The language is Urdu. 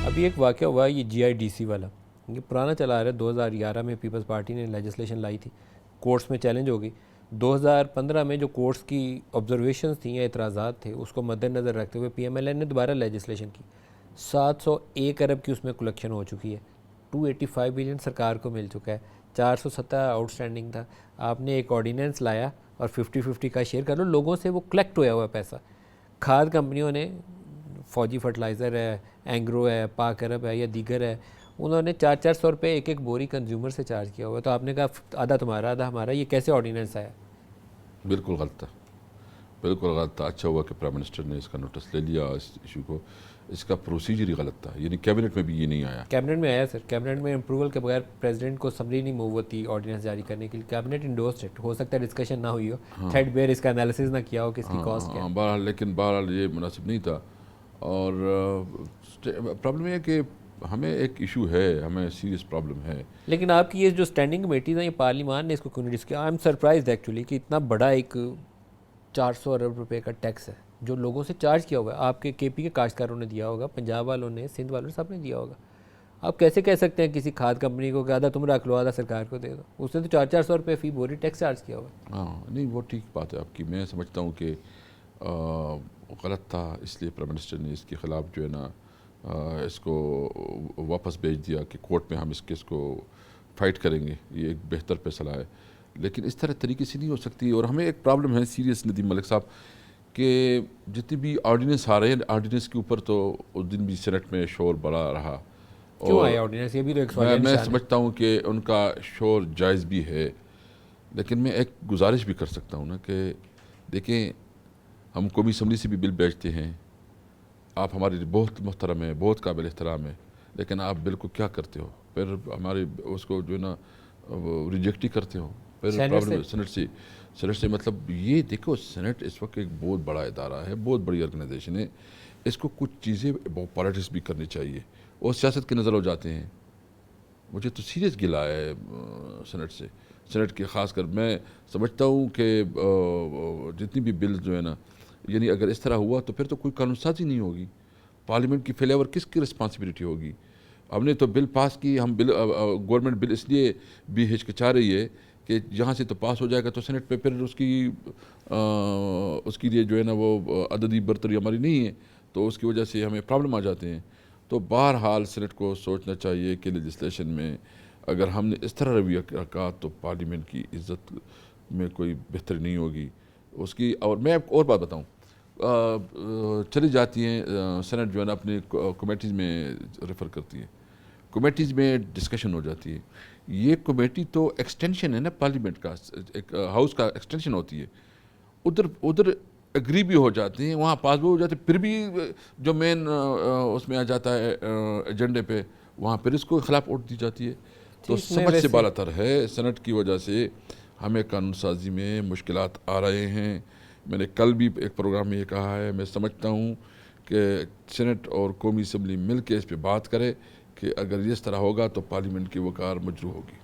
ابھی ایک واقعہ ہوا ہے یہ GIDC والا، یہ پرانا چلا آ رہا ہے. 2011 میں پیپلز پارٹی نے لیجسلیشن لائی تھی، کورٹس میں چیلنج ہو گئی. 2015 میں جو کورٹس کی آبزرویشنز تھیں یا اعتراضات تھے اس کو مد نظر رکھتے ہوئے PMLN نے دوبارہ لیجسلیشن کی. 701 ارب کی اس میں کلیکشن ہو چکی ہے، 285 بلین سرکار کو مل چکا ہے، 417 آؤٹ اسٹینڈنگ تھا. آپ نے ایک آرڈیننس لایا اور 50-50 کا شیئر کر لو، لوگوں سے وہ کلیکٹ ہوا ہوا پیسہ. کھاد کمپنیوں نے، فوجی فرٹیلائزر ہے، اینگرو ہے، پاک عرب ہے یا دیگر ہے، انہوں نے 400 روپے ایک ایک بوری کنزیومر سے چارج کیا ہوا ہے. تو آپ نے کہا آدھا تمہارا آدھا ہمارا، یہ کیسے آرڈیننس آیا؟ بالکل غلط تھا، بالکل غلط تھا. اچھا ہوا کہ پرائم منسٹر نے اس کا نوٹس لے لیا اس ایشو کو. اس کا پروسیجر ہی غلط تھا، یعنی کیبنٹ میں بھی یہ نہیں آیا. کیبنٹ میں آیا سر، کیبنٹ میں اپروول کے بغیر پریزیڈنٹ کو سمری نہیں موو ہوتی آرڈیننس جاری کرنے کے لیے. کیبنٹ انڈورسڈ ہے، ہو سکتا ہے ڈسکشن نہ ہوئی ہو، تھریڈ بیئر اس کا انالیسز نہ کیا ہو کہ اس کی کاسٹ کیا ہے. بہرحال لیکن بہرحال یہ مناسب نہیں تھا. اور پرابلم یہ ہے کہ ہمیں ایک ایشو ہے، ہمیں سیریس پرابلم ہے. لیکن آپ کی یہ جو اسٹینڈنگ کمیٹیز ہیں یہ پارلیمان نے اس کو کیوں نہیں ڈسکس کیا؟ آئی ایم سرپرائزڈ ایکچولی کہ اتنا بڑا ایک 400 ارب روپے کا ٹیکس ہے جو لوگوں سے چارج کیا ہوا ہے. آپ کے KP کے کاشتکاروں نے دیا ہوگا، پنجاب والوں نے، سندھ والوں نے، سب نے دیا ہوگا. آپ کیسے کہہ سکتے ہیں کسی کھاد کمپنی کو کہ آدھا تم رکھ لو آدھا سرکار کو دے دو؟ اس نے تو 400 روپے فی بوری ٹیکس چارج کیا ہوا ہے. ہاں نہیں، وہ ٹھیک بات ہے آپ کی. میں سمجھتا ہوں کہ غلط تھا، اس لیے پرائم منسٹر نے اس کے خلاف جو ہے نا اس کو واپس بھیج دیا کہ کورٹ میں ہم اس کیس کو فائٹ کریں گے. یہ ایک بہتر فیصلہ ہے، لیکن اس طرح طریقے سے نہیں ہو سکتی. اور ہمیں ایک پرابلم ہے سیریس ندیم ملک صاحب کہ جتنی بھی آرڈیننس آ رہے ہیں، آرڈیننس کے اوپر تو اس دن بھی سینٹ میں شور بڑا رہا. کیوں آیا آرڈیننس؟ یہ بھی تو ایک سوالیہ میں نشان ہے. سمجھتا ہوں کہ ان کا شور جائز بھی ہے، لیکن میں ایک گزارش بھی کر سکتا ہوں نا کہ دیکھیں، ہم قومی اسمبلی سے بھی بل بھیجتے ہیں. آپ ہمارے بہت محترم ہیں، بہت قابل احترام ہیں، لیکن آپ بل کو کیا کرتے ہو؟ پھر ہمارے اس کو جو ہے نا ریجیکٹ ہی کرتے ہو. پھر پرابلم سینٹ سے مطلب یہ دیکھو، سینٹ اس وقت ایک بہت بڑا ادارہ ہے، بہت بڑی آرگنائزیشن ہے. اس کو کچھ چیزیں پالیٹکس بھی کرنی چاہیے، اور سیاست کے نظر ہو جاتے ہیں. مجھے تو سیریس گلا ہے سینٹ سے، سینٹ کے خاص کر. میں سمجھتا ہوں کہ جتنی بھی بل جو ہے نا، یعنی اگر اس طرح ہوا تو پھر تو کوئی قانون سازی نہیں ہوگی. پارلیمنٹ کی فیل اوور کس کی رسپانسبلٹی ہوگی؟ ہم نے تو بل پاس کی، ہم گورنمنٹ بل اس لیے بھی ہچکچا رہی ہے کہ جہاں سے تو پاس ہو جائے گا تو سینٹ پہ پھر اس کی لیے جو ہے نا وہ عددی برتری ہماری نہیں ہے، تو اس کی وجہ سے ہمیں پرابلم آ جاتے ہیں. تو بہرحال سینٹ کو سوچنا چاہیے کہ لیجسلیشن میں اگر ہم نے اس طرح رویہ رکھا تو پارلیمنٹ کی عزت میں کوئی بہتری نہیں ہوگی اس کی. اور میں ایک اور بات بتاؤں، چلی جاتی ہیں سینٹ جو ہے نا اپنی کمیٹیز میں ریفر کرتی ہے، کمیٹیز میں ڈسکشن ہو جاتی ہے. یہ کمیٹی تو ایکسٹینشن ہے نا پارلیمنٹ کا، ایک ہاؤس کا ایکسٹینشن ہوتی ہے. ادھر اگری بھی ہو جاتے ہیں، وہاں پاس بھی ہو جاتے ہیں، پھر بھی جو مین اس میں آ جاتا ہے ایجنڈے پہ، وہاں پھر اس کو خلاف ووٹ دی جاتی ہے. تو سمجھ سے بالا تر ہے. سینٹ کی وجہ سے ہمیں قانون سازی میں مشکلات آ رہے ہیں. میں نے کل بھی ایک پروگرام میں یہ کہا ہے، میں سمجھتا ہوں کہ سینٹ اور قومی اسمبلی مل کے اس پہ بات کرے کہ اگر اس طرح ہوگا تو پارلیمنٹ کی وقار مجروح ہوگی.